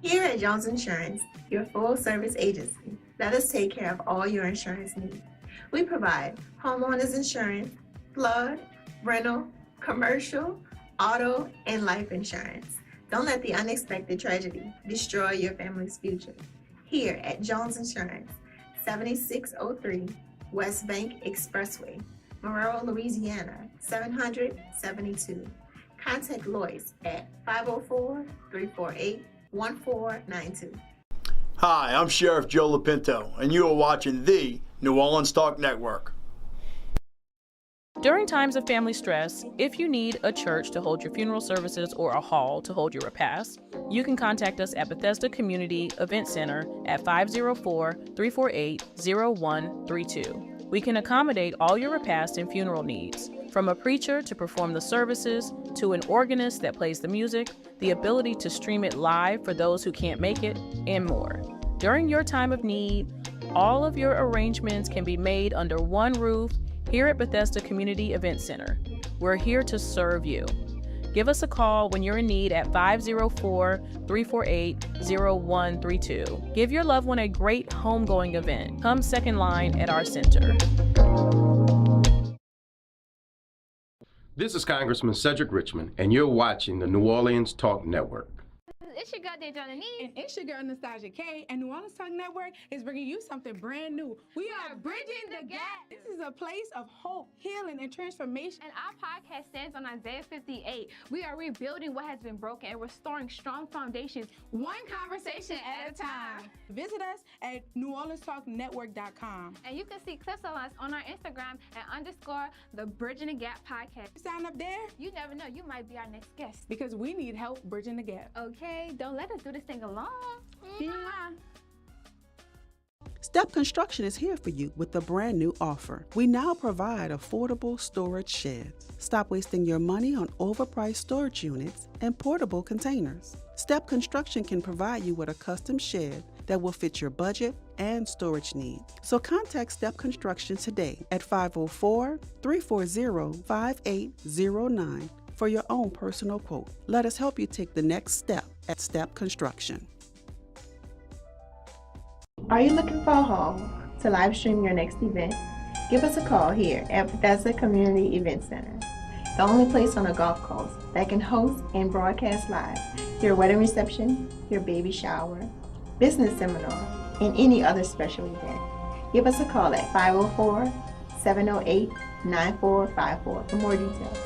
Here at Jones Insurance, your full-service agency, let us take care of all your insurance needs. We provide homeowners insurance, flood, rental, commercial, auto, and life insurance. Don't let the unexpected tragedy destroy your family's future. Here at Jones Insurance, 7603 West Bank Expressway, Monroe, Louisiana, 772. Contact Lois at 504-348-1492. Hi, I'm Sheriff Joe Lapinto, and you are watching the New Orleans Talk Network. During times of family stress, if you need a church to hold your funeral services or a hall to hold your repast, you can contact us at Bethesda Community Event Center at 504-348-0132. We can accommodate all your repast and funeral needs, from a preacher to perform the services, to an organist that plays the music, the ability to stream it live for those who can't make it, and more. During your time of need, all of your arrangements can be made under one roof here at Bethesda Community Event Center. We're here to serve you. Give us a call when you're in need at 504-348-0132. Give your loved one a great homegoing event. Come second line at our center. This is Congressman Cedric Richmond, and you're watching the New Orleans Talk Network. It's your girl, Dejana Nee. And it's your girl, Nostalgia K. And New Orleans Talk Network is bringing you something brand new. We are bridging the gap. This is a place of hope, healing, and transformation. And our podcast stands on Isaiah 58. We are rebuilding what has been broken and restoring strong foundations, one conversation at a time. Visit us at NewOrleansTalkNetwork.com. And you can see clips of us on our Instagram and _ the Bridging the Gap podcast. Sign up there. You never know, you might be our next guest. Because we need help bridging the gap. Okay, don't let us do this thing alone. Step Construction is here for you with a brand new offer. We now provide affordable storage sheds. Stop wasting your money on overpriced storage units and portable containers. Step Construction can provide you with a custom shed that will fit your budget and storage needs. So contact Step Construction today at 504-340-5809 for your own personal quote. Let us help you take the next step at Step Construction. Are you looking for a hall to live stream your next event? Give us a call here at Bethesda Community Event Center, the only place on a golf course that can host and broadcast live your wedding reception, your baby shower, business seminar, and any other special event. Give us a call at 504-708-9454 for more details.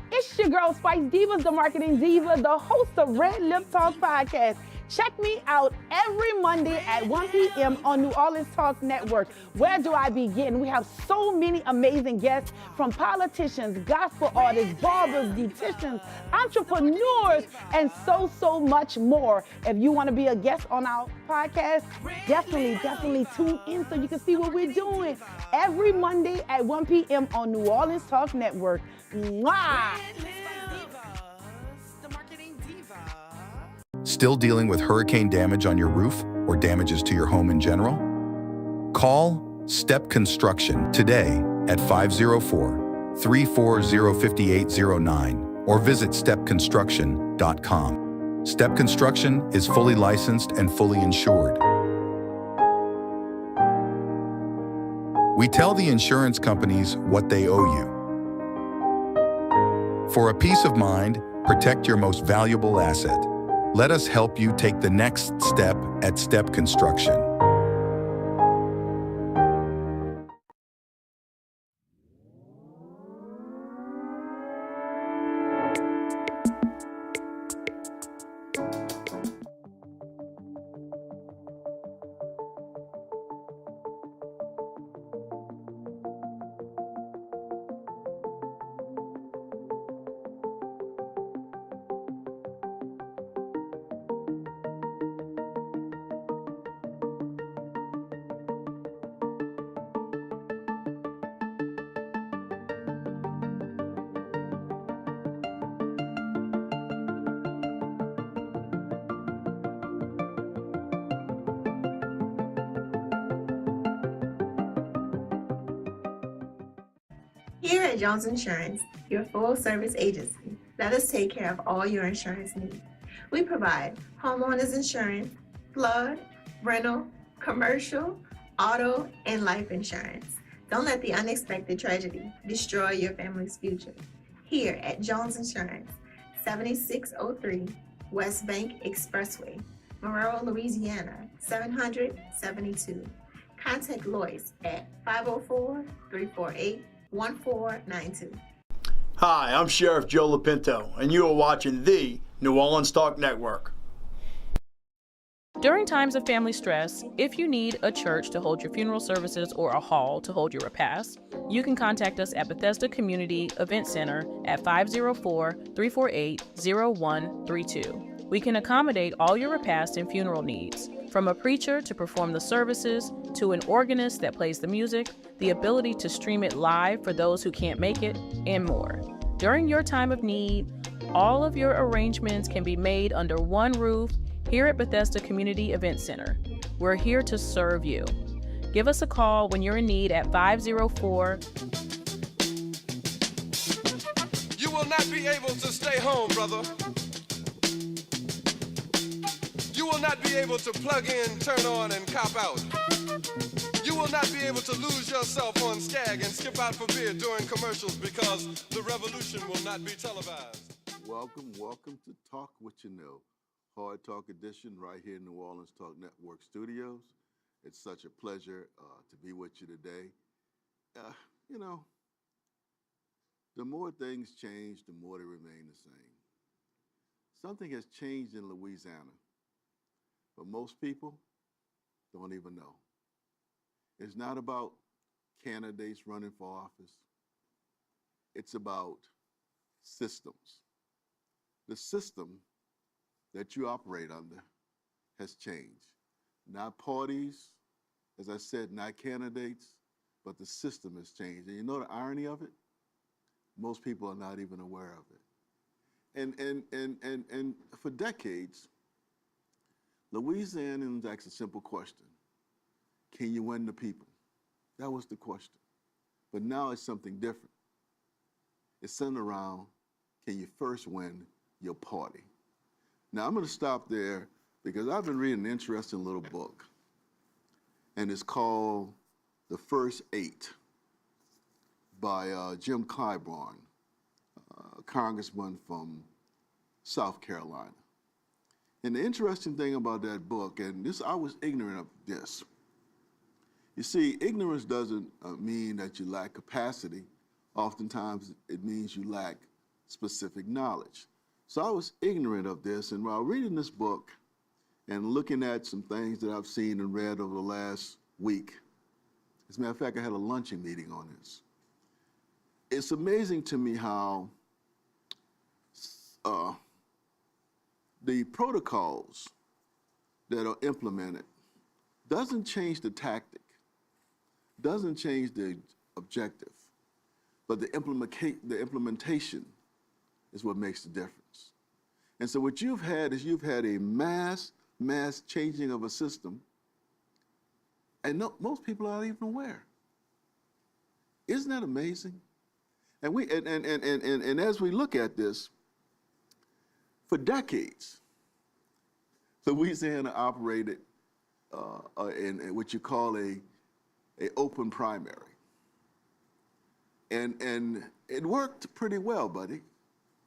It's your girl, Spice Divas, the marketing diva, the host of Red Lip Talk podcast. Check me out every Monday at 1 p.m. on New Orleans Talk Network. Where do I begin? We have so many amazing guests, from politicians, gospel artists, barbers, beauticians, entrepreneurs, and so much more. If you want to be a guest on our podcast, definitely tune in so you can see what we're doing every Monday at 1 p.m. on New Orleans Talk Network. Mwah! Still dealing with hurricane damage on your roof or damages to your home in general? Call Step Construction today at 504-340-5809 or visit stepconstruction.com. Step Construction is fully licensed and fully insured. We tell the insurance companies what they owe you. For a peace of mind, protect your most valuable asset. Let us help you take the next step at Step Construction. Here at Jones Insurance, your full service agency. Let us take care of all your insurance needs. We provide homeowners insurance, flood, rental, commercial, auto, and life insurance. Don't let the unexpected tragedy destroy your family's future. Here at Jones Insurance, 7603 West Bank Expressway, Monroe, Louisiana, 772. Contact Lois at 504-348-1492. Hi, I'm Sheriff Joe Lapinto, and you are watching the New Orleans Talk Network. During times of family stress, if you need a church to hold your funeral services or a hall to hold your repast, you can contact us at Bethesda Community Event Center at 504-348-0132. We can accommodate all your repast and funeral needs, from a preacher to perform the services, to an organist that plays the music, the ability to stream it live for those who can't make it, and more. During your time of need, all of your arrangements can be made under one roof here at Bethesda Community Event Center. We're here to serve you. Give us a call when you're in need at 504. You will not be able to stay home, brother. You will not be able to plug in, turn on, and cop out. You will not be able to lose yourself on Skag and skip out for beer during commercials because the revolution will not be televised. Welcome to Talk What You Know, Hard Talk Edition right here in New Orleans Talk Network Studios. It's such a pleasure to be with you today. You know, the more things change, the more they remain the same. Something has changed in Louisiana, but most people don't even know. It's not about candidates running for office. It's about systems. The system that you operate under has changed. Not parties, as I said, not candidates, but the system has changed. And you know the irony of it? Most people are not even aware of it. And for decades, Louisianans asked a simple question. Can you win the people? That was the question. But now it's something different. It's centered around, can you first win your party? Now I'm gonna stop there because I've been reading an interesting little book, and it's called The First Eight by Jim Clyburn, a congressman from South Carolina. And the interesting thing about that book, and this, I was ignorant of this. You see, ignorance doesn't mean that you lack capacity. Oftentimes it means you lack specific knowledge. So I was ignorant of this, and while reading this book and looking at some things that I've seen and read over the last week, as a matter of fact, I had a luncheon meeting on this. It's amazing to me how the protocols that are implemented doesn't change the tactic, doesn't change the objective, but the implementation is what makes the difference. And so what you've had is you've had a mass changing of a system, and most people aren't even aware. Isn't that amazing? And and as we look at this, for decades, Louisiana operated in what you call a open primary. And it worked pretty well, buddy.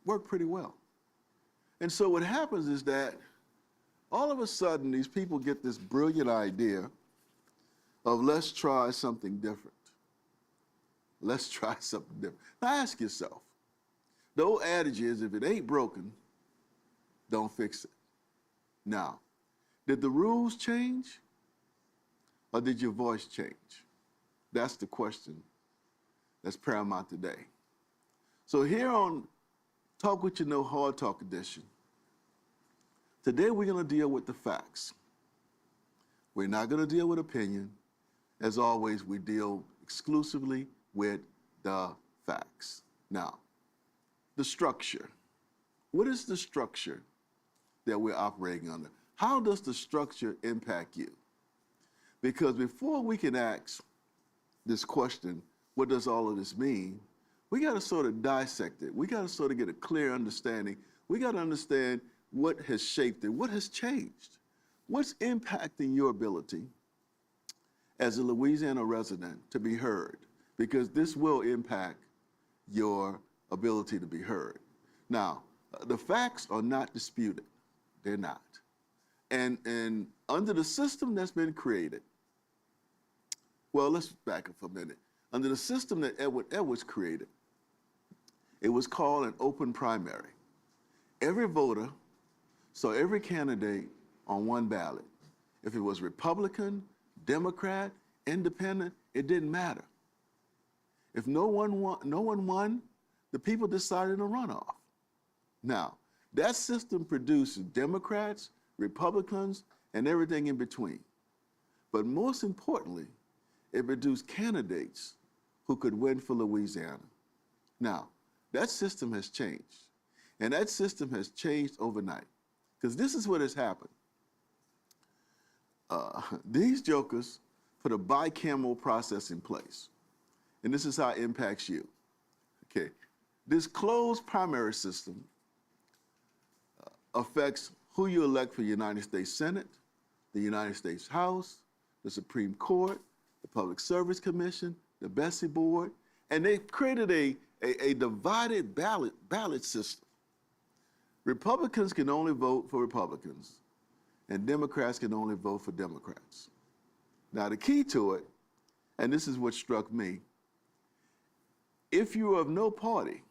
Worked pretty well. And so what happens is that all of a sudden these people get this brilliant idea of let's try something different. Let's try something different. Now ask yourself, the old adage is if it ain't broken, don't fix it. Now, did the rules change or did your voice change? That's the question that's paramount today. So here on Talk What You Know, Hard Talk Edition, today we're gonna deal with the facts. We're not gonna deal with opinion. As always, we deal exclusively with the facts. Now, the structure. What is the structure that we're operating under? How does the structure impact you? Because before we can ask this question, what does all of this mean? we got to sort of dissect it. We got to sort of get a clear understanding. We got to understand what has shaped it, what has changed, what's impacting your ability as a Louisiana resident to be heard, because this will impact your ability to be heard. Now, the facts are not disputed. They're not. And under the system that's been created, well, let's back up for a minute. Under the system that Edward Edwards created, it was called an open primary. Every voter saw every candidate on one ballot. If it was Republican, Democrat, Independent, it didn't matter. If no one won, the people decided a runoff. Now, that system produced Democrats, Republicans, and everything in between. But most importantly, it produced candidates who could win for Louisiana. Now, that system has changed. And that system has changed overnight. Because this is what has happened. These jokers put a bicameral process in place. And this is how it impacts you. Okay. This closed primary system affects who you elect for the United States Senate, the United States House, the Supreme Court, the Public Service Commission, the Bessie Board, and they created a divided ballot system. Republicans can only vote for Republicans, and Democrats can only vote for Democrats. Now, the key to it, and this is what struck me, if you are of no party,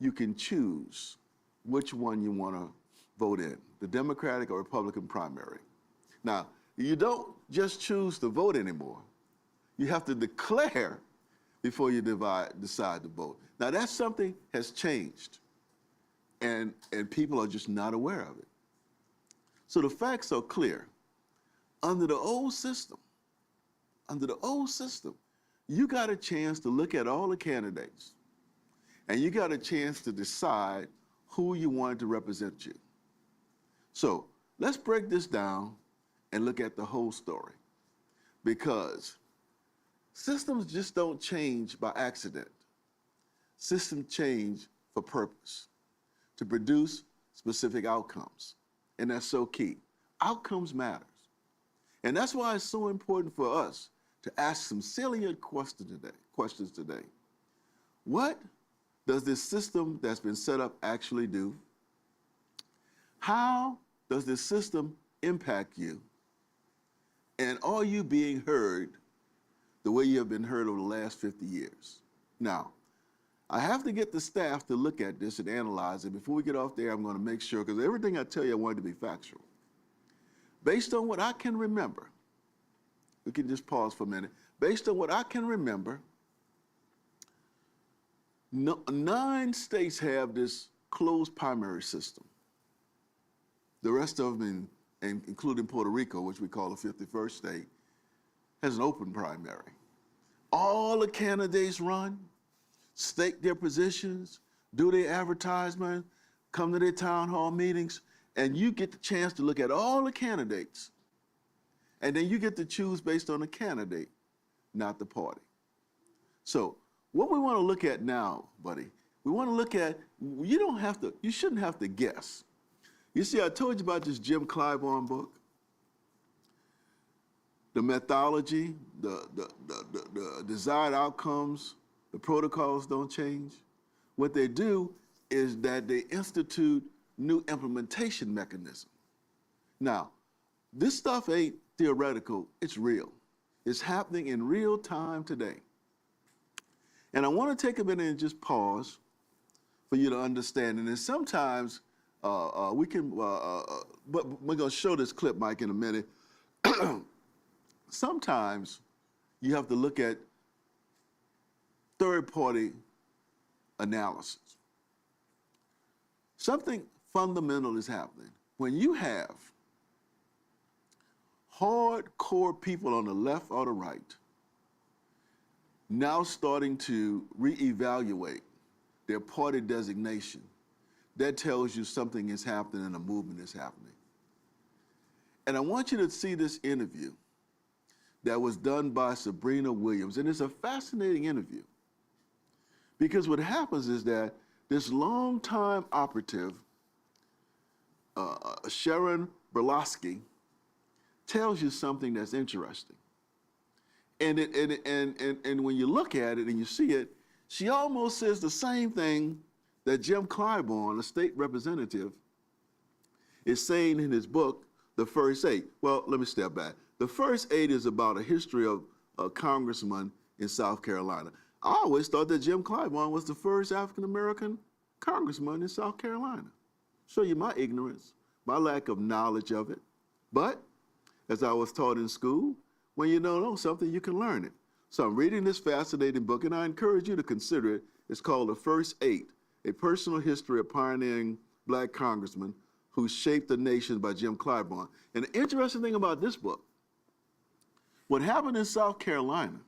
you can choose which one you want to vote in, the Democratic or Republican primary. Now, you don't just choose to vote anymore. You have to declare before you decide to vote. Now, that's something has changed, and people are just not aware of it. So the facts are clear. Under the old system, you got a chance to look at all the candidates, and you got a chance to decide who you wanted to represent you. So let's break this down and look at the whole story, because systems just don't change by accident. Systems change for purpose, to produce specific outcomes, and that's so key. Outcomes matters. And that's why it's so important for us to ask some salient questions today. What does this system that's been set up actually do? How does this system impact you? And are you being heard the way you have been heard over the last 50 years? Now, I have to get the staff to look at this and analyze it. Before we get off there, I'm going to make sure, because everything I tell you, I want it to be factual. Based on what I can remember, we can just pause for a minute. Based on what I can remember, 9 states have this closed primary system. The rest of them, including Puerto Rico, which we call the 51st state, has an open primary. All the candidates run, stake their positions, do their advertisement, come to their town hall meetings, and you get the chance to look at all the candidates. And then you get to choose based on the candidate, not the party. So what we want to look at now, buddy, we want to look at, you shouldn't have to guess. You see, I told you about this Jim Clyburn book. The methodology, the desired outcomes, the protocols don't change. What they do is that they institute new implementation mechanism. Now, this stuff ain't theoretical, it's real. It's happening in real time today. And I want to take a minute and just pause for you to understand. And then sometimes we can, but we're going to show this clip, Mike, in a minute. Sometimes you have to look at third-party analysis. Something fundamental is happening. When you have hardcore people on the left or the right now starting to reevaluate their party designation, that tells you something is happening and a movement is happening. And I want you to see this interview that was done by Sabrina Williams, and it's a fascinating interview Because what happens is that this longtime operative, Sharon Berlosky, tells you something that's interesting. And when you look at it and you see it, she almost says the same thing that Jim Clyburn, a state representative, is saying in his book, The First Eight. Well, let me step back. The First Eight is about a history of a congressman in South Carolina. I always thought that Jim Clyburn was the first African-American congressman in South Carolina. Show you my ignorance, my lack of knowledge of it. But, as I was taught in school, when you don't know something, you can learn it. So I'm reading this fascinating book, and I encourage you to consider it. It's called The First Eight, A Personal History of Pioneering Black Congressmen Who Shaped the Nation by Jim Clyburn. And the interesting thing about this book, what happened in South Carolina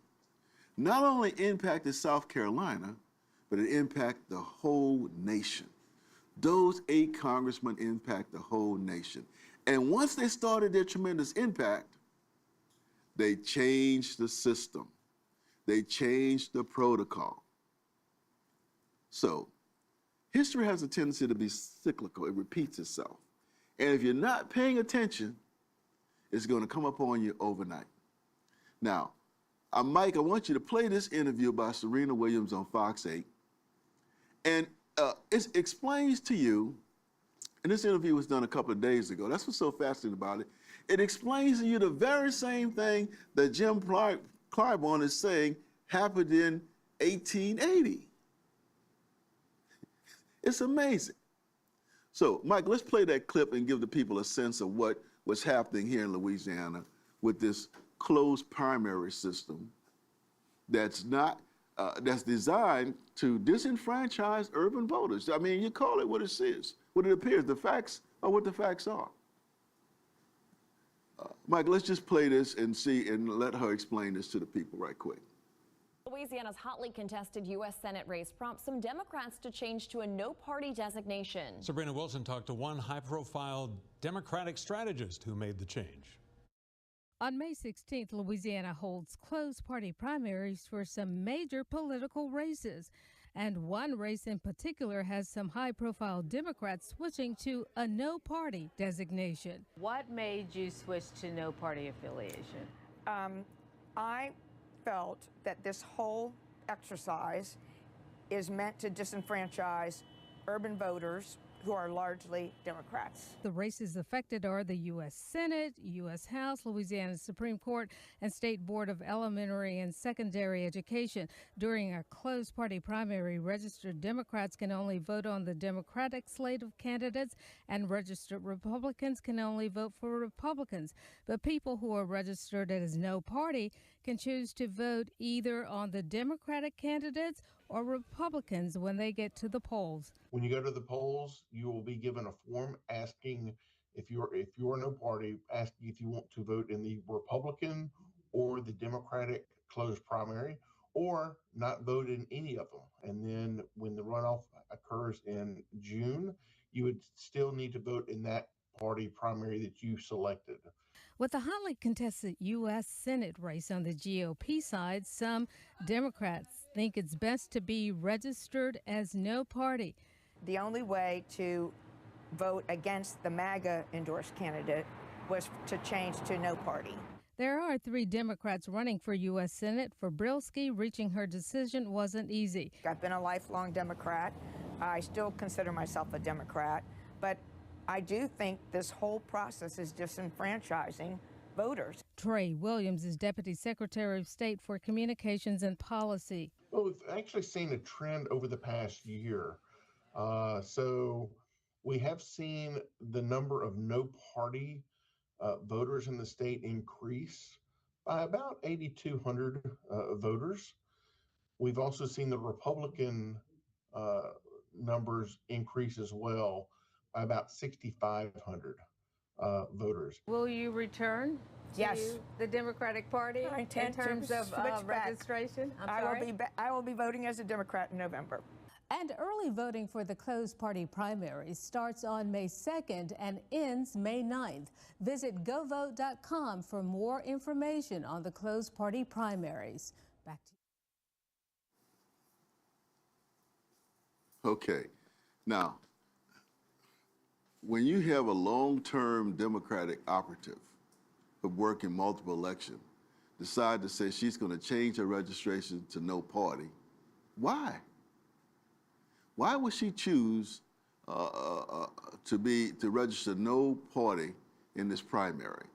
not only impacted South Carolina, but it impacted the whole nation. Those 8 congressmen impact the whole nation. And once they started their tremendous impact, they changed the system. They changed the protocol. So, history has a tendency to be cyclical. It repeats itself. And if you're not paying attention, it's going to come upon you overnight. Now, Mike, I want you to play this interview by Serena Williams on Fox 8. And it explains to you, and this interview was done a couple of days ago. That's what's so fascinating about it. It explains to you the very same thing that Jim Clyburn is saying happened in 1880. It's amazing. So, Mike, let's play that clip and give the people a sense of what was happening here in Louisiana with this closed primary system that's designed to disenfranchise urban voters. I mean, you call it what it is, what it appears. The facts are what the facts are. Mike, let's just play this and see and let her explain this to the people right quick. Louisiana's hotly contested U.S. Senate race prompts some Democrats to change to a no-party designation. Sabrina Wilson talked to one high-profile Democratic strategist who made the change. On May 16th, Louisiana holds closed party primaries for some major political races. And one race in particular has some high-profile Democrats switching to a no-party designation. What made you switch to no-party affiliation? I felt that this whole exercise is meant to disenfranchise urban voters who are largely Democrats. The races affected are the U.S. Senate, U.S. House, Louisiana Supreme Court, and State Board of Elementary and Secondary Education. During a closed party primary, registered Democrats can only vote on the Democratic slate of candidates, and registered Republicans can only vote for Republicans. But people who are registered as no party can choose to vote either on the Democratic candidates or Republicans when they get to the polls. When you go to the polls, you will be given a form asking if you're no party, asking if you want to vote in the Republican or the Democratic closed primary, or not vote in any of them. And then when the runoff occurs in June, you would still need to vote in that party primary that you selected. With the hotly contested U.S. Senate race on the GOP side, some Democrats think it's best to be registered as no party. The only way to vote against the MAGA endorsed candidate was to change to no party. There are 3 Democrats running for U.S. Senate. For Brilski, reaching her decision wasn't easy. I've been a lifelong Democrat. I still consider myself a Democrat, but I do think this whole process is disenfranchising voters. Trey Williams is Deputy Secretary of State for Communications and Policy. Well, we've actually seen a trend over the past year. So we have seen the number of no-party voters in the state increase by about 8,200 voters. We've also seen the Republican numbers increase as well by about 6,500 voters. Will you return Yes. to the Democratic Party in terms of registration? I will be voting as a Democrat in November. And early voting for the closed party primaries starts on May 2nd and ends May 9th. Visit govote.com for more information on the closed party primaries. Back to you. Okay. Now, when you have a long-term Democratic operative who worked in multiple elections decide to say she's going to change her registration to no party, why? Why would she choose to register no party in this primary?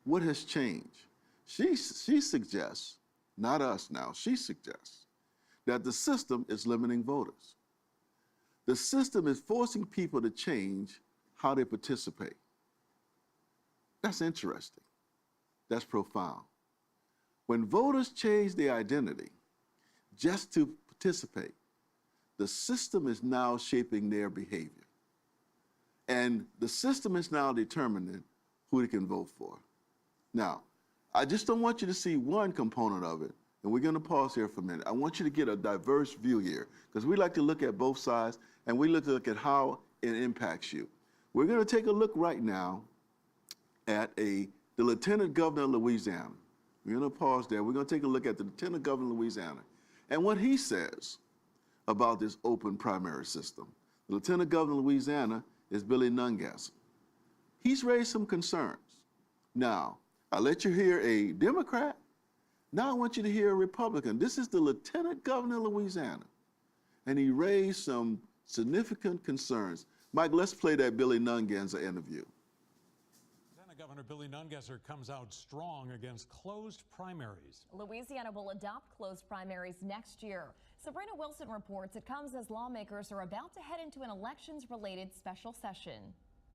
What has changed? She suggests, not us now, she suggests that the system is limiting voters. The system is forcing people to change how they participate. That's interesting. That's profound. When voters change their identity just to participate, the system is now shaping their behavior. And the system is now determining who they can vote for. Now, I just don't want you to see one component of it, and we're going to pause here for a minute. I want you to get a diverse view here, because we like to look at both sides, and we look at how it impacts you. We're going to take a look right now at the Lieutenant Governor of Louisiana. We're going to pause there. We're going to take a look at the Lieutenant Governor of Louisiana and what he says about this open primary system. The Lieutenant Governor of Louisiana is Billy Nungesser. He's raised some concerns. Now, I let you hear a Democrat. Now I want you to hear a Republican. This is the Lieutenant Governor of Louisiana, and he raised some significant concerns. Mike, let's play that Billy Nungesser interview. Lieutenant Governor Billy Nungesser comes out strong against closed primaries. Louisiana will adopt closed primaries next year. Sabrina Wilson reports it comes as lawmakers are about to head into an elections-related special session.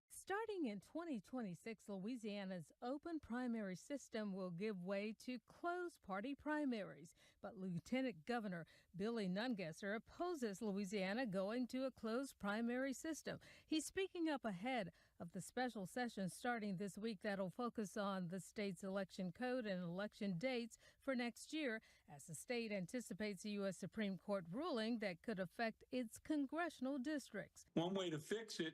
Starting in 2026, Louisiana's open primary system will give way to closed party primaries. But Lieutenant Governor Billy Nungesser opposes Louisiana going to a closed primary system. He's speaking up ahead of the special session starting this week that'll focus on the state's election code and election dates for next year, as the state anticipates a U.S. Supreme Court ruling that could affect its congressional districts. One way to fix it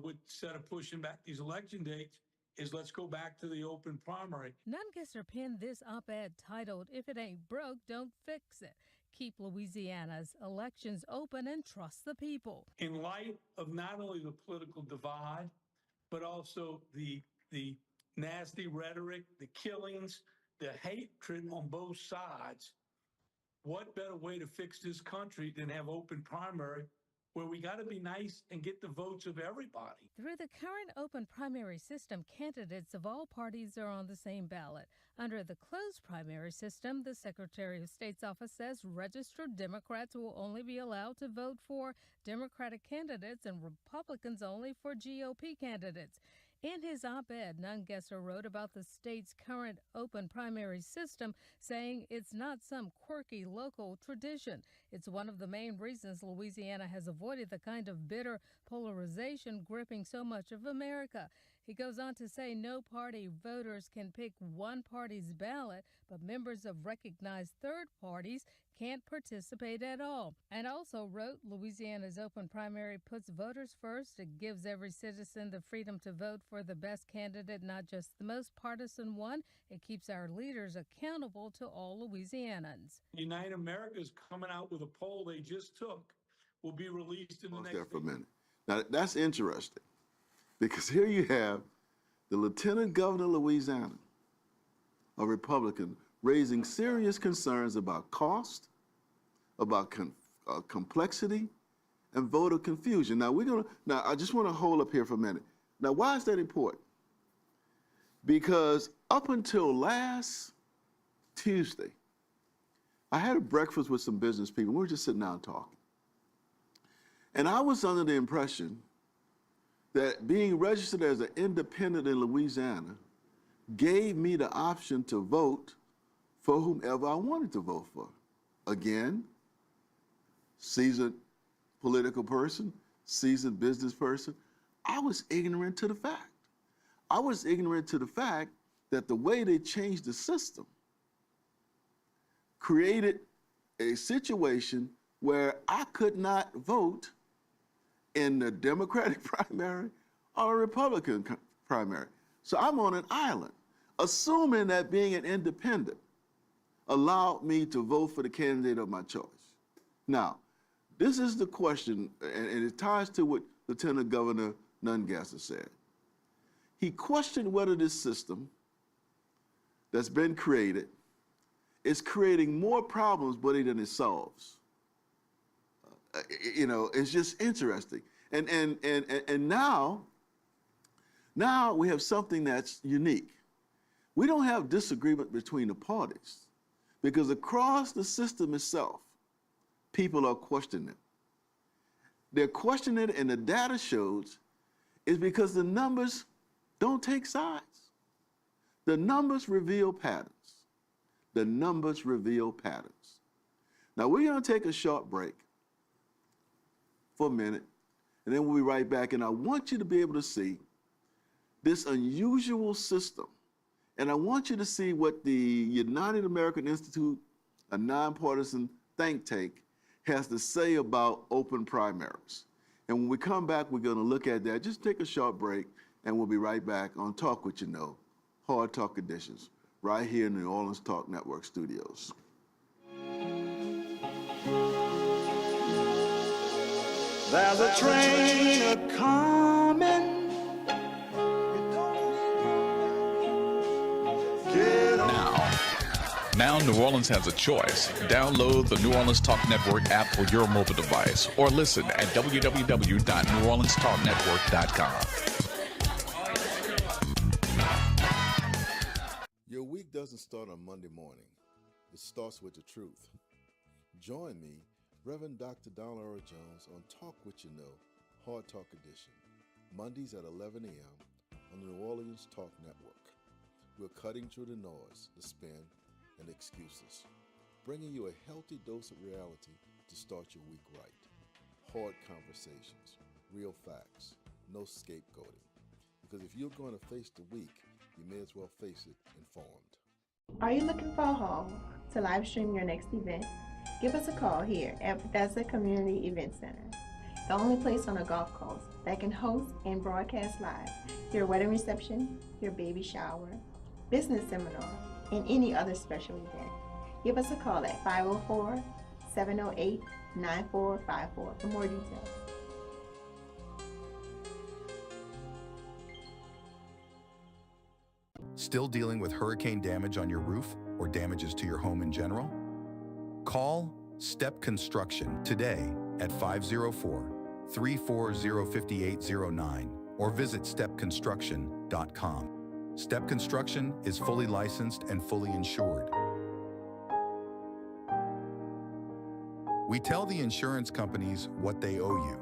instead of pushing back these election dates is let's go back to the open primary. Nungesser penned this op-ed titled, "If it ain't broke, don't fix it. Keep Louisiana's elections open and trust the people." In light of not only the political divide, but also the nasty rhetoric, the killings, the hatred on both sides, what better way to fix this country than have open primary, where we got to be nice and get the votes of everybody. Through the current open primary system, candidates of all parties are on the same ballot. Under the closed primary system, the Secretary of State's office says registered Democrats will only be allowed to vote for Democratic candidates and Republicans only for GOP candidates. In his op-ed, Nungesser wrote about the state's current open primary system, saying it's not some quirky local tradition. It's one of the main reasons Louisiana has avoided the kind of bitter polarization gripping so much of America. He goes on to say no party voters can pick one party's ballot, but members of recognized third parties can't participate at all. And also wrote, Louisiana's open primary puts voters first. It gives every citizen the freedom to vote for the best candidate, not just the most partisan one. It keeps our leaders accountable to all Louisianans. United America is coming out with a poll they just took. Will be released in the next there for a minute. Now, that's interesting, because here you have the Lieutenant Governor of Louisiana, a Republican, raising serious concerns about cost, about complexity, and voter confusion. Now, I just want to hold up here for a minute. Now, why is that important? Because up until last Tuesday, I had a breakfast with some business people. We were just sitting down talking. And I was under the impression that being registered as an independent in Louisiana gave me the option to vote for whomever I wanted to vote for. Again, seasoned political person, seasoned business person. I was ignorant to the fact. I was ignorant to the fact that the way they changed the system created a situation where I could not vote in the Democratic primary or a Republican primary. So I'm on an island, assuming that being an independent allowed me to vote for the candidate of my choice. Now, This is the question, and it ties to what Lieutenant Governor Nungesser said. He questioned whether this system that's been created is creating more problems, buddy, than it solves. It's just interesting. And now we have something that's unique. We don't have disagreement between the parties because across the system itself, people are questioning it. They're questioning it, and the data shows is because the numbers don't take sides. The numbers reveal patterns. The numbers reveal patterns. Now, we're going to take a short break for a minute, and then we'll be right back. And I want you to be able to see this unusual system. And I want you to see what the United American Institute, a nonpartisan think tank, has to say about open primaries. And when we come back, we're going to look at that. Just take a short break, and we'll be right back on Talk What You Know, Hard Talk Editions, right here in the New Orleans Talk Network studios. There's a train a-coming. Now New Orleans has a choice. Download the New Orleans Talk Network app for your mobile device or listen at www.neworleanstalknetwork.com. Your week doesn't start on Monday morning. It starts with the truth. Join me, Reverend Dr. Donald Earl Jones, on Talk What You Know, Hard Talk Edition, Mondays at 11 a.m. on the New Orleans Talk Network. We're cutting through the noise, the spin, and excuses, bringing you a healthy dose of reality to start your week right. Hard conversations, real facts, no scapegoating. Because if you're going to face the week, you may as well face it informed. Are you looking for a hall to live stream your next event? Give us a call here at Bethesda Community Event Center, the only place on a golf course that can host and broadcast live your wedding reception, your baby shower, business seminar, and any other special event. Give us a call at 504-708-9454 for more details. Still dealing with hurricane damage on your roof or damages to your home in general? Call Step Construction today at 504-340-5809 or visit stepconstruction.com. Step Construction is fully licensed and fully insured. We tell the insurance companies what they owe you.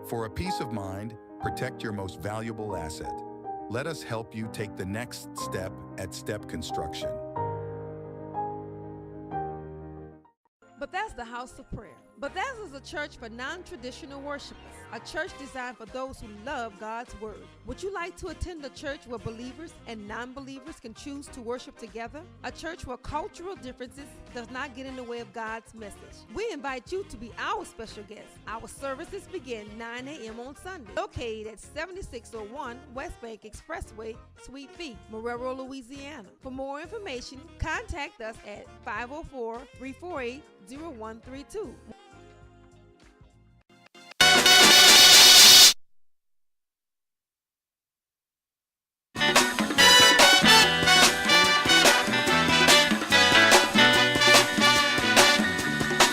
For a peace of mind, protect your most valuable asset. Let us help you take the next step at Step Construction. Bethesda House of Prayer. Bethesda is a church for non-traditional worshipers, a church designed for those who love God's Word. Would you like to attend a church where believers and non-believers can choose to worship together? A church where cultural differences does not get in the way of God's message. We invite you to be our special guest. Our services begin 9 a.m. on Sunday, located at 7601 West Bank Expressway, Suite B, Marrero, Louisiana. For more information, contact us at 504-348-0132.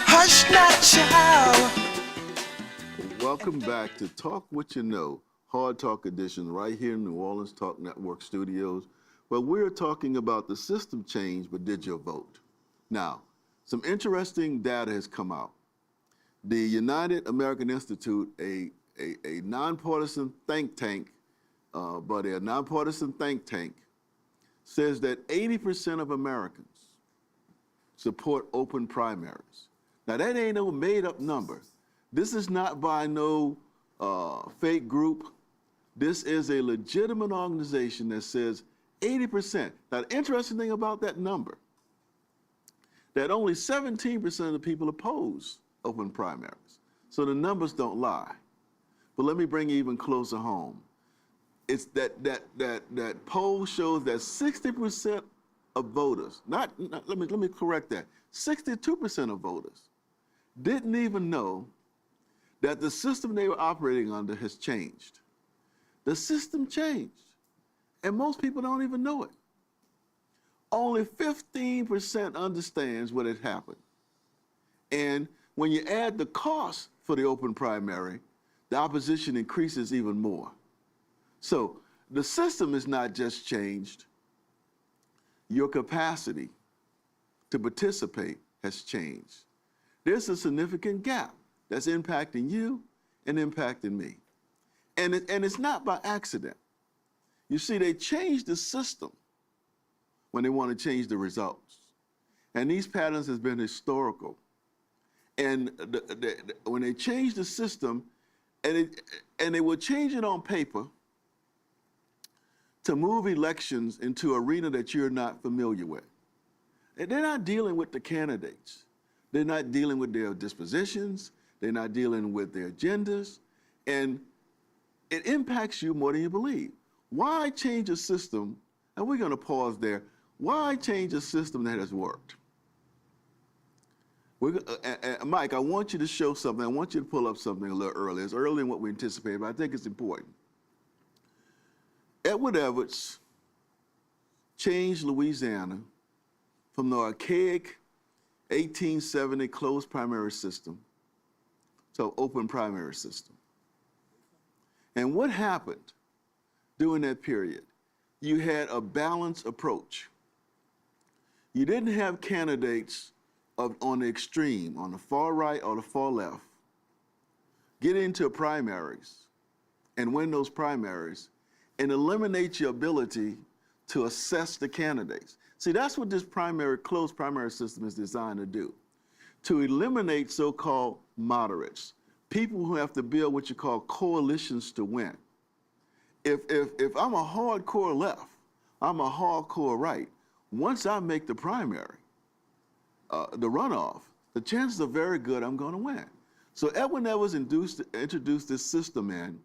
Hush not, child. Welcome back to Talk What You Know, Hard Talk Edition, right here in New Orleans Talk Network studios, where we're talking about the system change, but did you vote? Now, some interesting data has come out. The United American Institute, a nonpartisan think tank, says that 80% of Americans support open primaries. Now, that ain't no made-up number. This is not by no fake group. This is a legitimate organization that says 80%. Now, the interesting thing about that number, that only 17% of the people oppose open primaries. So the numbers don't lie. But let me bring you even closer home. It's that poll shows that 60% of voters, let me correct that, 62% of voters didn't even know that the system they were operating under has changed. The system changed, and most people don't even know it. Only 15% understands what had happened. And when you add the cost for the open primary, the opposition increases even more. So the system is not just changed, your capacity to participate has changed. There's a significant gap that's impacting you and impacting me. And it's not by accident. You see, they changed the system when they want to change the results. And these patterns has been historical. And when they changed the system, and they would change it on paper to move elections into an arena that you're not familiar with. And they're not dealing with the candidates. They're not dealing with their dispositions. They're not dealing with their agendas. And it impacts you more than you believe. Why change a system, and we're going to pause there, why change a system that has worked? Mike, I want you to show something. I want you to pull up something a little early. It's earlier than what we anticipated, but I think it's important. Edward Edwards changed Louisiana from the archaic 1870 closed primary system to an open primary system. And what happened during that period? You had a balanced approach. You didn't have candidates on the extreme, on the far right or the far left, get into primaries and win those primaries and eliminate your ability to assess the candidates. See, that's what this closed primary system is designed to do, to eliminate so-called moderates, people who have to build what you call coalitions to win. If I'm a hardcore left, I'm a hardcore right, once I make the primary, the runoff, the chances are very good I'm going to win. So Edwin Edwards introduced this system in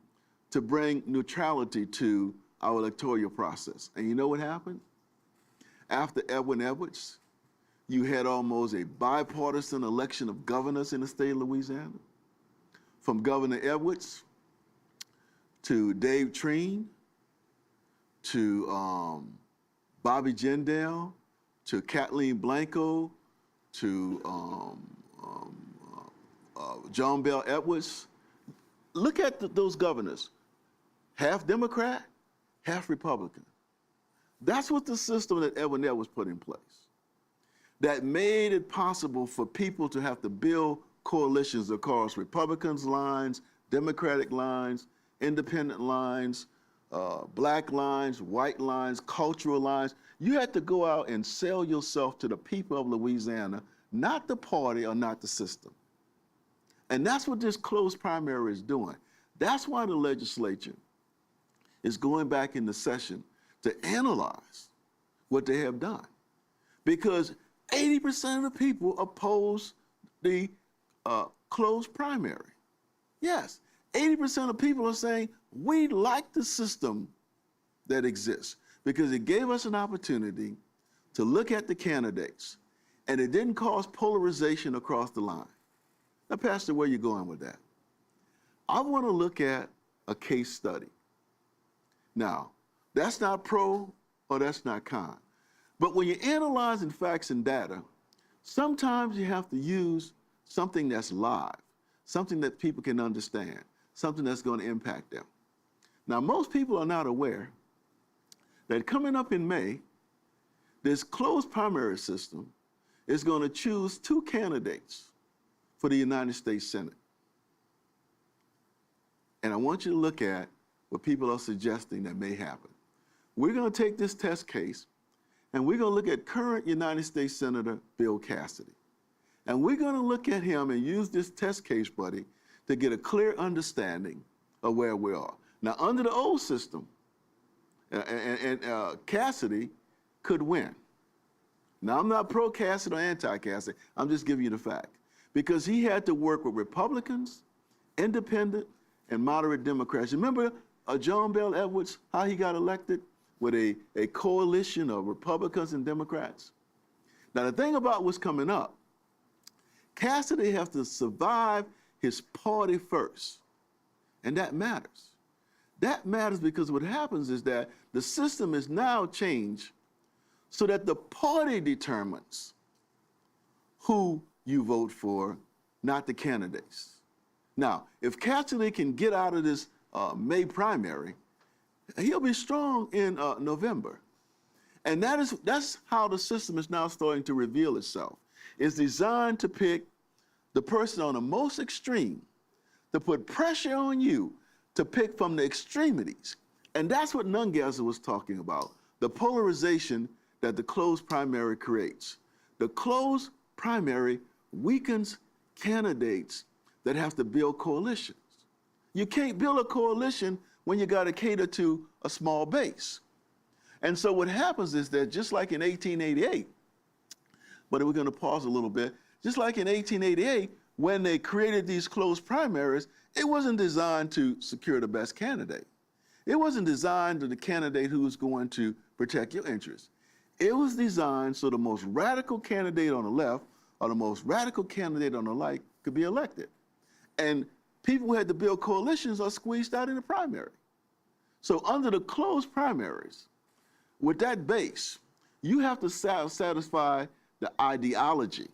to bring neutrality to our electoral process. And you know what happened? After Edwin Edwards, you had almost a bipartisan election of governors in the state of Louisiana. From Governor Edwards to Dave Treen to Bobby Jindal to Kathleen Blanco to John Bell Edwards. Look at those governors, half Democrat, half Republican. That's what the system that Edwin Edwards put in place. That made it possible for people to have to build coalitions across Republicans' lines, Democratic lines, independent lines, black lines, white lines, cultural lines. You had to go out and sell yourself to the people of Louisiana, not the party or not the system. And that's what this closed primary is doing. That's why the legislature is going back into session to analyze what they have done. Because 80% of the people oppose the closed primary. Yes, 80% of people are saying, we like the system that exists because it gave us an opportunity to look at the candidates and it didn't cause polarization across the line. Now, Pastor, where are you going with that? I want to look at a case study. Now, that's not pro or that's not con. But when you're analyzing facts and data, sometimes you have to use something that's live, something that people can understand, something that's going to impact them. Now, most people are not aware that coming up in May, this closed primary system is going to choose 2 candidates for the United States Senate. And I want you to look at what people are suggesting that may happen. We're going to take this test case and we're going to look at current United States Senator Bill Cassidy. And we're going to look at him and use this test case, buddy, to get a clear understanding of where we are. Now, under the old system, Cassidy could win. Now, I'm not pro-Cassidy or anti-Cassidy. I'm just giving you the fact. Because he had to work with Republicans, independent, and moderate Democrats. Remember John Bell Edwards, how he got elected? With a coalition of Republicans and Democrats. Now, the thing about what's coming up, Cassidy has to survive his party first. And that matters. That matters because what happens is that the system is now changed so that the party determines who you vote for, not the candidates. Now, if Cassidy can get out of this May primary, he'll be strong in November. And that's how the system is now starting to reveal itself. It's designed to pick the person on the most extreme, to put pressure on you to pick from the extremities. And that's what Nungazer was talking about, the polarization that the closed primary creates. The closed primary weakens candidates that have to build coalitions. You can't build a coalition when you got to cater to a small base. And so what happens is that just like in 1888, but we're going to pause a little bit, just like in 1888, when they created these closed primaries, it wasn't designed to secure the best candidate. It wasn't designed to the candidate who was going to protect your interests. It was designed so the most radical candidate on the left or the most radical candidate on the right could be elected. And people who had to build coalitions are squeezed out in the primary. So under the closed primaries, with that base, you have to satisfy the ideology,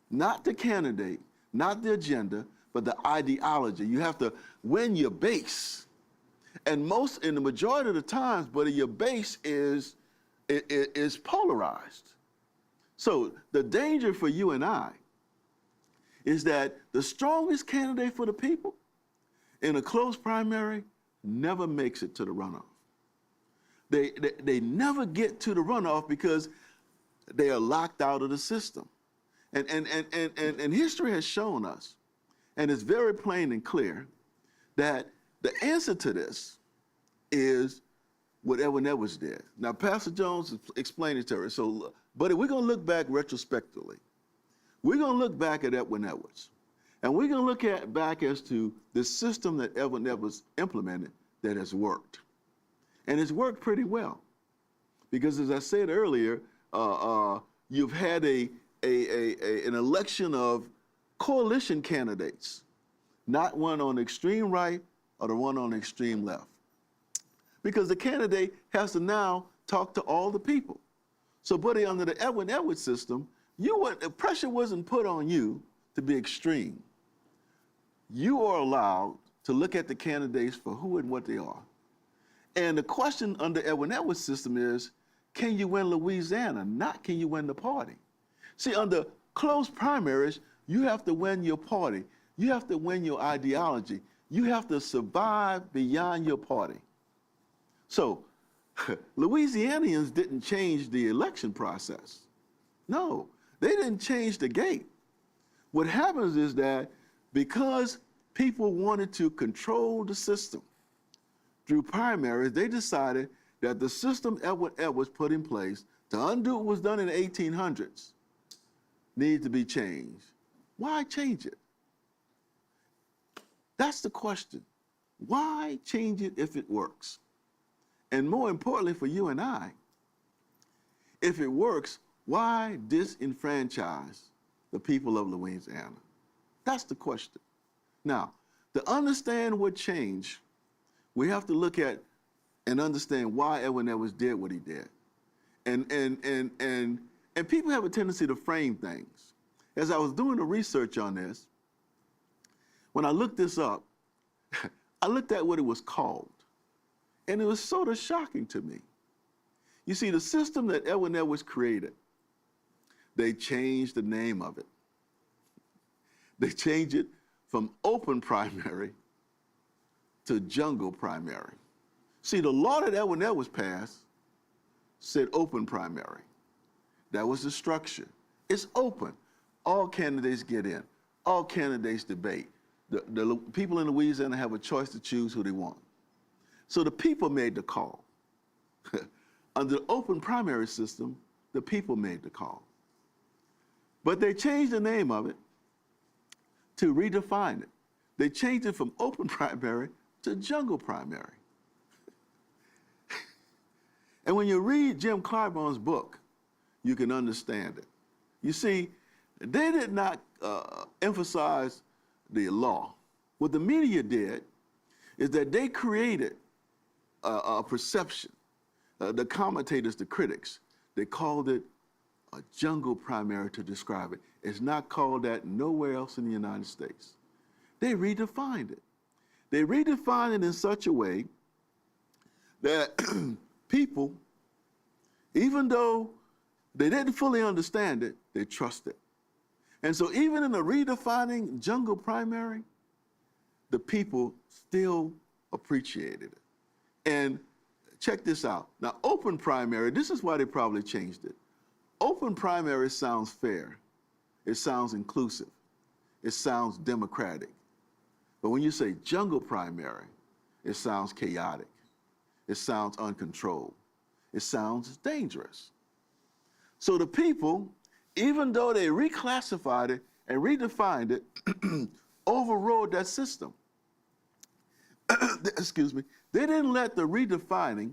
not the candidate, not the agenda, but the ideology. You have to win your base. And in the majority of the times, buddy, your base is polarized. So the danger for you and I is that the strongest candidate for the people in a closed primary never makes it to the runoff. They never get to the runoff because they are locked out of the system. And history has shown us, and it's very plain and clear, that the answer to this is what Edwin Edwards did. Now, Pastor Jones explained it to her. So, buddy, we're going to look back retrospectively. We're going to look back at Edwin Edwards. And we're going to look back as to the system that Edwin Edwards implemented that has worked. And it's worked pretty well. Because as I said earlier, you've had an election of coalition candidates, not one on the extreme right or the one on the extreme left. Because the candidate has to now talk to all the people. So, buddy, under the Edwin Edwards system, pressure wasn't put on you to be extreme. You are allowed to look at the candidates for who and what they are. And the question under Edwin Edwards' system is, can you win Louisiana? Not can you win the party. See, under closed primaries, you have to win your party. You have to win your ideology. You have to survive beyond your party. So, Louisianians didn't change the election process. No, they didn't change the gate. What happens is that because people wanted to control the system through primaries, they decided that the system Edwin Edwards put in place to undo what was done in the 1800s needed to be changed. Why change it? That's the question. Why change it if it works? And more importantly for you and I, if it works, why disenfranchise the people of Louisiana? That's the question. Now, to understand what changed, we have to look at and understand why Edwin Edwards did what he did. And people have a tendency to frame things. As I was doing the research on this, when I looked this up, I looked at what it was called. And it was sort of shocking to me. You see, the system that Edwin Edwards created, they changed the name of it. They changed it from open primary to jungle primary. See, the law that Edwin Edwards passed said open primary. That was the structure. It's open. All candidates get in. All candidates debate. The people in Louisiana have a choice to choose who they want. So the people made the call. Under the open primary system, the people made the call. But they changed the name of it to redefine it. They changed it from open primary to jungle primary. And when you read Jim Clyburn's book, you can understand it. You see, They did not emphasize the law. What the media did is that they created a perception. The commentators, the critics, they called it a jungle primary to describe it. It's not called that nowhere else in the United States. They redefined it. They redefined it in such a way that people, even though they didn't fully understand it, they trust it. And so even in the redefining jungle primary, the people still appreciated it. And check this out. Now, open primary, this is why they probably changed it. Open primary sounds fair. It sounds inclusive. It sounds democratic. But when you say jungle primary, it sounds chaotic. It sounds uncontrolled. It sounds dangerous. So the people, even though they reclassified it and redefined it, overrode that system. Excuse me. They didn't let the redefining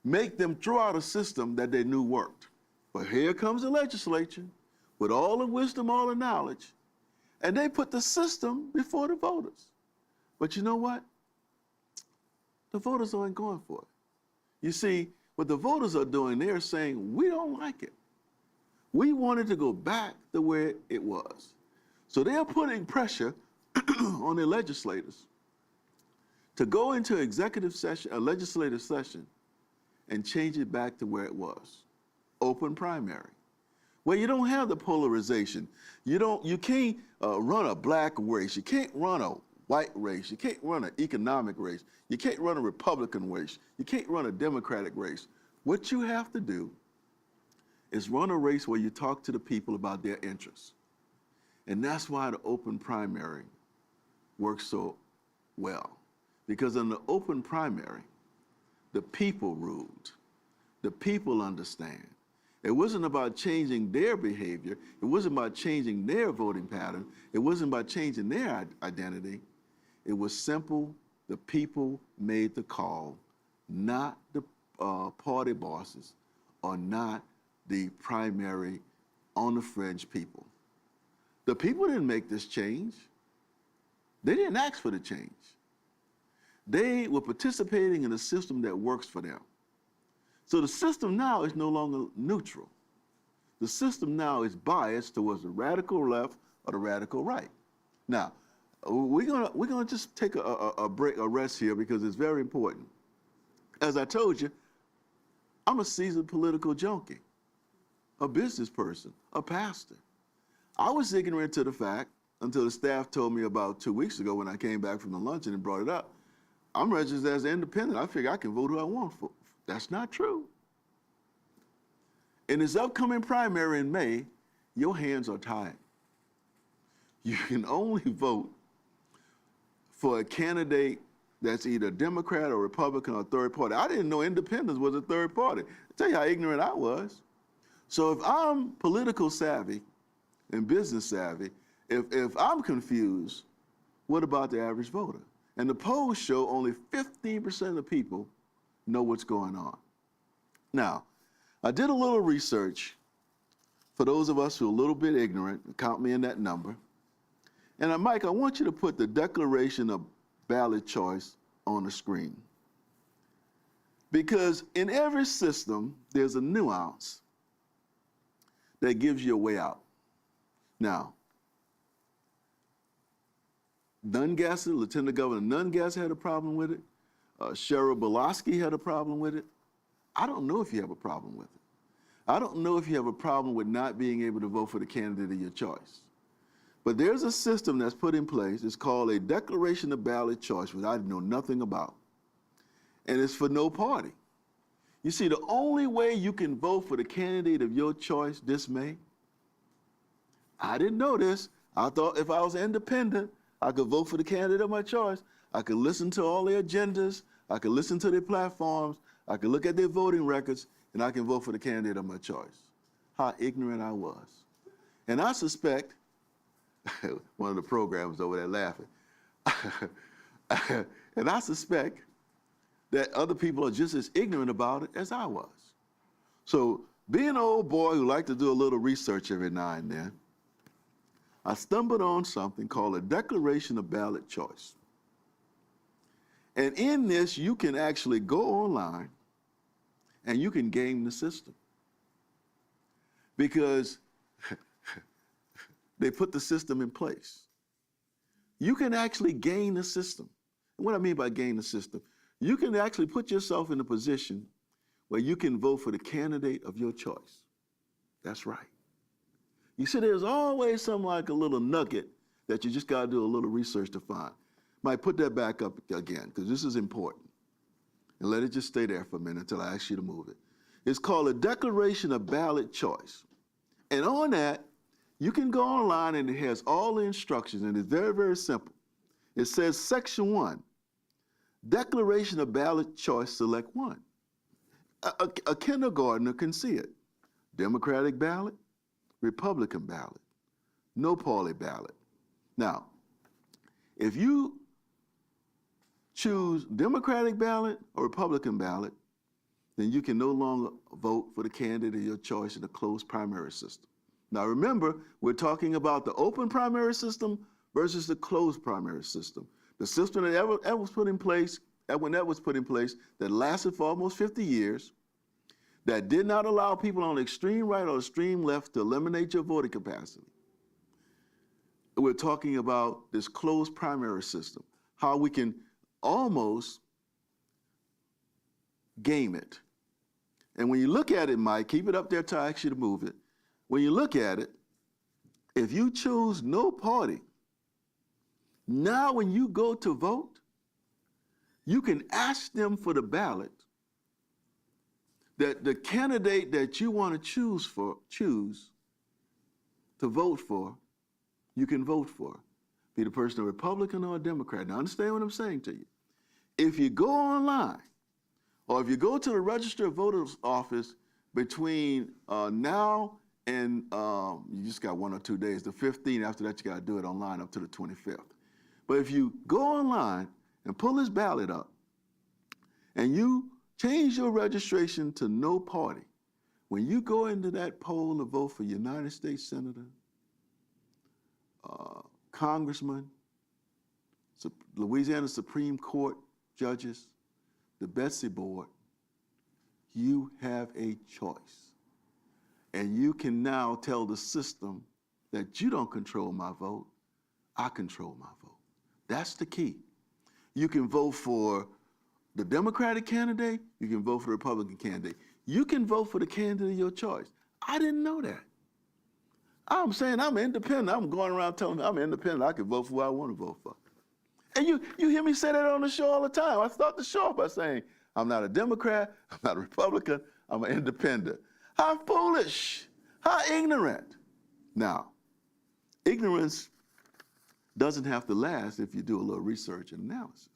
make them throw out a system that they knew worked. But here comes the legislature with all the wisdom, all the knowledge, and they put the system before the voters. But you know what? The voters aren't going for it. You see, what the voters are doing, they're saying, we don't like it. We wanted to go back to where it was. So they're putting pressure on their legislators to go into executive session, a legislative session, and change it back to where it was, open primary, where you don't have the polarization. You can't run a black race. You can't run a white race. You can't run an economic race. You can't run a Republican race. You can't run a Democratic race. What you have to do is run a race where you talk to the people about their interests. And that's why the open primary works so well. Because in the open primary, the people ruled. The people understand. It wasn't about changing their behavior. It wasn't about changing their voting pattern. It wasn't about changing their identity. It was simple. The people made the call, not the party bosses or not the primary on the fringe people. The people didn't make this change. They didn't ask for the change. They were participating in a system that works for them. So the system now is no longer neutral. The system now is biased towards the radical left or the radical right. Now, we're gonna just take a break, a rest here, because it's very important. As I told you, I'm a seasoned political junkie, a business person, a pastor. I was ignorant to the fact until the staff told me about 2 weeks ago when I came back from the luncheon and brought it up. I'm registered as an independent. I figure I can vote who I want for. That's not true. In this upcoming primary in May, your hands are tied. You can only vote for a candidate that's either Democrat or Republican or third party. I didn't know independence was a third party. I'll tell you how ignorant I was. So if I'm political savvy and business savvy, if I'm confused, what about the average voter? And the polls show only 15% of the people know what's going on. Now, I did a little research for those of us who are a little bit ignorant, count me in that number. And Mike, I want you to put the declaration of ballot choice on the screen. Because in every system, there's a nuance that gives you a way out. Now, Nungasser, Lieutenant Governor Nungasser had a problem with it. Cheryl Belaski had a problem with it. I don't know if you have a problem with it. I don't know if you have a problem with not being able to vote for the candidate of your choice. But there's a system that's put in place. It's called a declaration of ballot choice, which I know nothing about. And it's for no party. You see, the only way you can vote for the candidate of your choice this May, I didn't know this. I thought if I was independent, I could vote for the candidate of my choice. I could listen to all their agendas. I could listen to their platforms. I could look at their voting records, and I can vote for the candidate of my choice. How ignorant I was. And I suspect, one of the programs over there laughing, and I suspect that other people are just as ignorant about it as I was. So Being an old boy who liked to do a little research every now and then, I stumbled on something called a declaration of ballot choice. And in this, you can actually go online and you can game the system. Because they put the system in place. You can actually game the system. And what I mean by game the system, you can actually put yourself in a position where you can vote for the candidate of your choice. That's right. You see, there's always something like a little nugget that you just got to do a little research to find. Might put that back up again, because this is important. And let it just stay there for a minute until I ask you to move it. It's called a declaration of ballot choice. And on that, you can go online and it has all the instructions, and it's very, very simple. It says Section 1, Declaration of Ballot Choice, select 1. A kindergartner can see it. Democratic ballot, Republican ballot, no party ballot. Now, if you choose Democratic ballot or Republican ballot, then you can no longer vote for the candidate of your choice in the closed primary system. Now remember, we're talking about the open primary system versus the closed primary system. The system that ever was put in place, when that was put in place, that lasted for almost 50 years, that did not allow people on the extreme right or extreme left to eliminate your voting capacity. We're talking about this closed primary system, how we can almost game it. And when you look at it, Mike, keep it up there till I ask you to move it. When you look at it, if you choose no party, now when you go to vote, you can ask them for the ballot that the candidate that you want to choose to vote for, you can vote for. Be the person a Republican or a Democrat. Now understand what I'm saying to you. If you go online, or if you go to the Register of Voters office between now and you just got 1 or 2 days, the 15th, after that you got to do it online up to the 25th. But if you go online and pull this ballot up and you change your registration to no party, when you go into that poll to vote for United States Senator, Congressman, Louisiana Supreme Court judges, the Betsy Board, you have a choice. And you can now tell the system that you don't control my vote, I control my vote. That's the key. You can vote for the Democratic candidate, you can vote for the Republican candidate. You can vote for the candidate of your choice. I didn't know that. I'm saying I'm independent. I'm going around telling them I'm independent. I can vote for who I want to vote for. And you hear me say that on the show all the time. I start the show off by saying, I'm not a Democrat, I'm not a Republican, I'm an independent. How foolish, how ignorant. Now, ignorance doesn't have to last if you do a little research and analysis.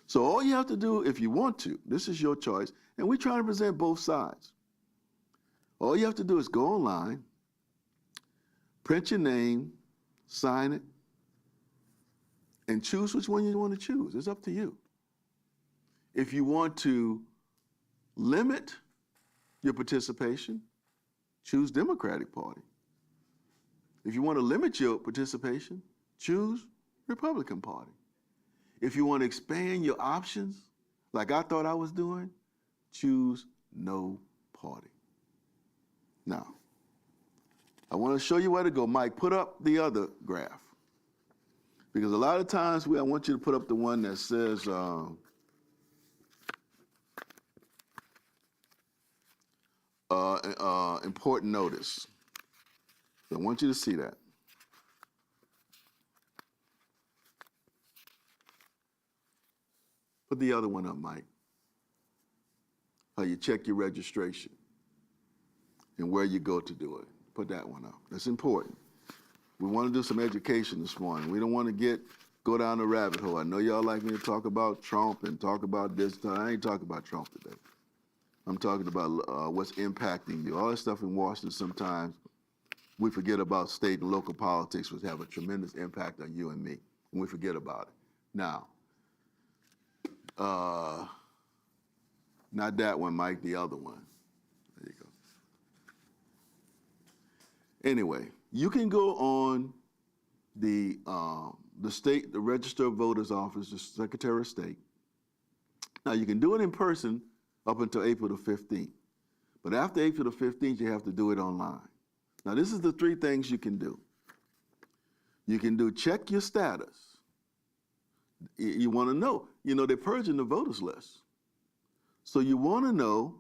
So all you have to do, if you want to, this is your choice, and we're trying to present both sides. All you have to do is go online, print your name, sign it, and choose which one you want to choose. It's up to you. If you want to limit your participation, choose Democratic Party. If you want to limit your participation, choose Republican Party. If you want to expand your options, like I thought I was doing, choose no party. Now, I want to show you where to go. Mike, put up the other graph. Because a lot of times I want you to put up the one that says important notice. So I want you to see that. Put the other one up, Mike. How you check your registration and where you go to do it. Put that one up. That's important. We want to do some education this morning. We don't want to go down the rabbit hole. I know y'all like me to talk about Trump and talk about this. I ain't talking about Trump today. I'm talking about what's impacting you. All that stuff in Washington, sometimes we forget about state and local politics, which have a tremendous impact on you and me, and we forget about it. Now, not that one, Mike, the other one. There you go. Anyway, you can go on the Register of Voters Office, the Secretary of State. Now, you can do it in person up until April the 15th. But after April the 15th, you have to do it online. Now, this is the 3 things you can do. You can do check your status. You want to know. You know, they're purging the voters list. So you want to know,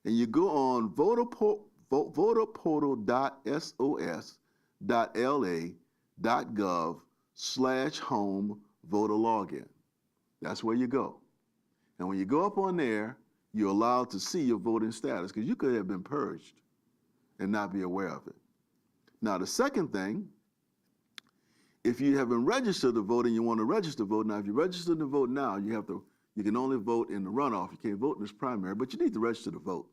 and you go on voterportal.sos.la.gov/home voter login. That's where you go. And when you go up on there, you're allowed to see your voting status, because you could have been purged and not be aware of it. Now, the second thing, if you haven't registered to vote and you want to register to vote, now if you register to vote now, you can only vote in the runoff. You can't vote in this primary, but you need to register to vote.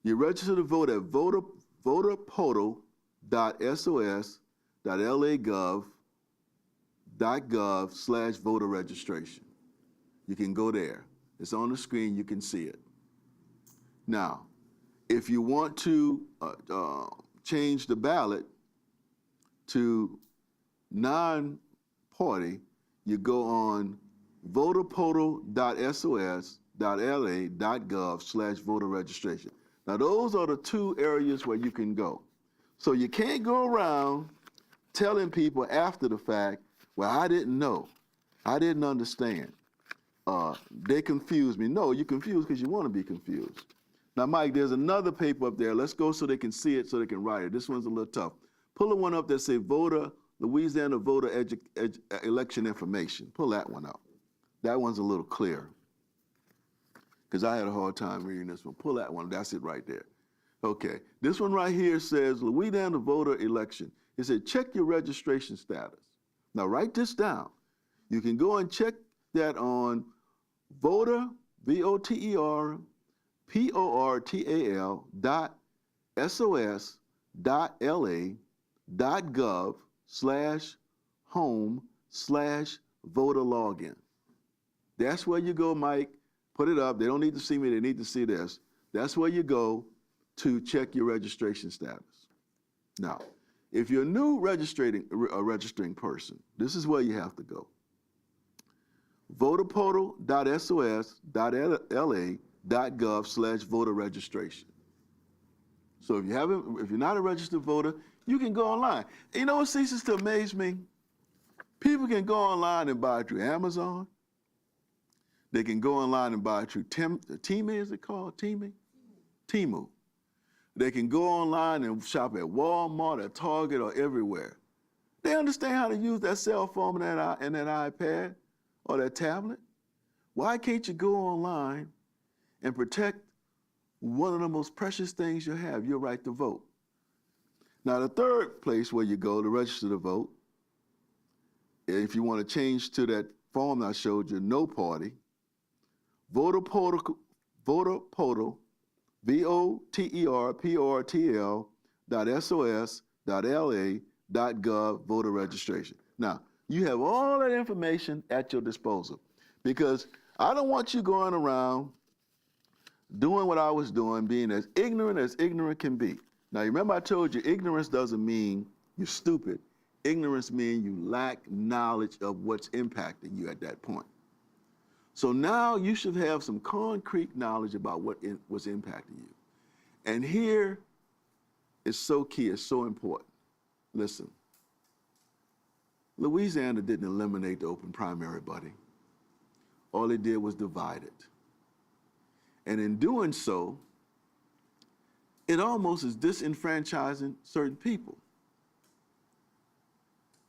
You register to vote at voterportal.sos.la.gov/voter registration. You can go there. It's on the screen. You can see it. Now, if you want to change the ballot to non-party, you go on voterportal.sos.la.gov/voter registration. Now, those are the 2 areas where you can go. So you can't go around telling people after the fact, well, I didn't know. I didn't understand. They confused me. No, you're confused because you want to be confused. Now, Mike, there's another paper up there. Let's go so they can see it, so they can write it. This one's a little tough. Pull the one up that say Louisiana voter election information. Pull that one up. That one's a little clearer, because I had a hard time reading this one. Pull that one. That's it right there. Okay. This one right here says Louisiana voter election. It said check your registration status. Now, write this down. You can go and check that on voter, voterportal.sos.la.gov/home/voter login. That's where you go, Mike. Put it up. They don't need to see me. They need to see this. That's where you go to check your registration status. Now, if you're a new registering person, this is where you have to go. voterportal.sos.la.gov/voter registration. So if you're not a registered voter, you can go online. You know what ceases to amaze me? People can go online and buy through Amazon. They can go online and buy through Temu, is it called? Temu. They can go online and shop at Walmart, at Target, or everywhere. They understand how to use that cell phone and that iPad or that tablet. Why can't you go online and protect one of the most precious things you have, your right to vote? Now, the third place where you go to register to vote, if you want to change to that form I showed you, no party, voterportal, voterportal.sos.la.gov voter registration. Now, you have all that information at your disposal, because I don't want you going around doing what I was doing, being as ignorant can be. Now, remember I told you ignorance doesn't mean you're stupid. Ignorance means you lack knowledge of what's impacting you at that point. So now you should have some concrete knowledge about what was impacting you. And here is so key, it's so important. Listen, Louisiana didn't eliminate the open primary, buddy. All it did was divide it. And in doing so, it almost is disenfranchising certain people.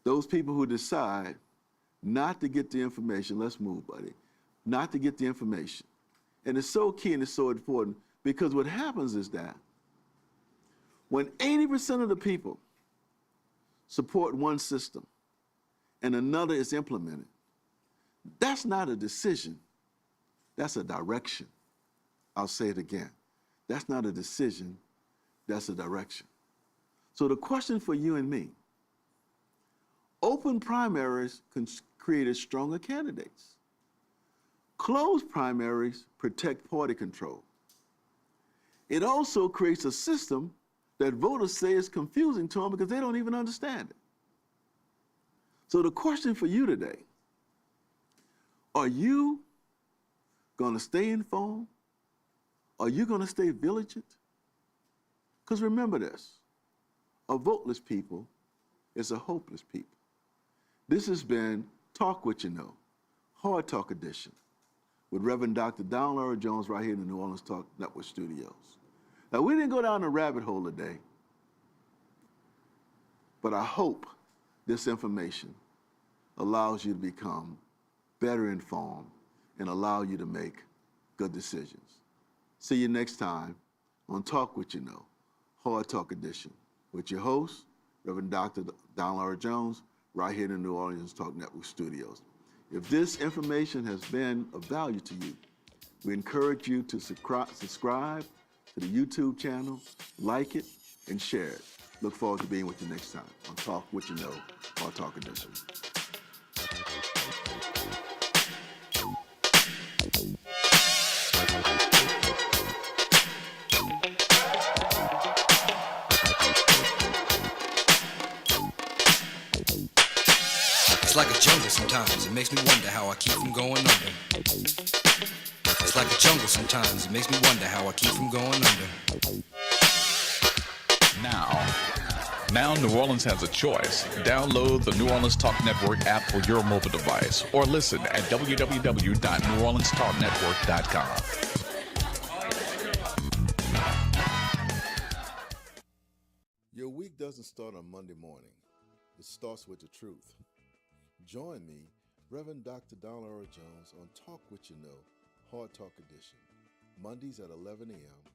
Those people who decide not to get the information, let's move, buddy, not to get the information. And it's so key and it's so important, because what happens is that when 80% of the people support one system and another is implemented, that's not a decision, that's a direction. I'll say it again. That's not a decision, that's a direction. So the question for you and me, open primaries created stronger candidates. Closed primaries protect party control. It also creates a system that voters say is confusing to them because they don't even understand it. So the question for you today, are you going to stay informed? Are you going to stay vigilant? Because remember this, a voteless people is a hopeless people. This has been Talk What You Know, Hard Talk Edition, with Reverend Dr. Don Laura Jones right here in the New Orleans Talk Network studios. Now, we didn't go down the rabbit hole today, but I hope this information allows you to become better informed and allow you to make good decisions. See you next time on Talk What You Know, Hard Talk Edition, with your host, Reverend Dr. Don Laura Jones, right here in the New Orleans Talk Network studios. If this information has been of value to you, we encourage you to subscribe to the YouTube channel, like it, and share it. Look forward to being with you next time on Talk What You Know, Hard Talk Edition. It's like a jungle sometimes, it makes me wonder how I keep from going under. It's like a jungle sometimes, it makes me wonder how I keep from going under. Now New Orleans has a choice. Download the New Orleans Talk Network app for your mobile device or listen at www.neworleanstalknetwork.com. Your week doesn't start on Monday morning. It starts with the truth. Join me, Reverend Dr. Don Laura Jones, on Talk What You Know, Hard Talk Edition, Mondays at 11 a.m.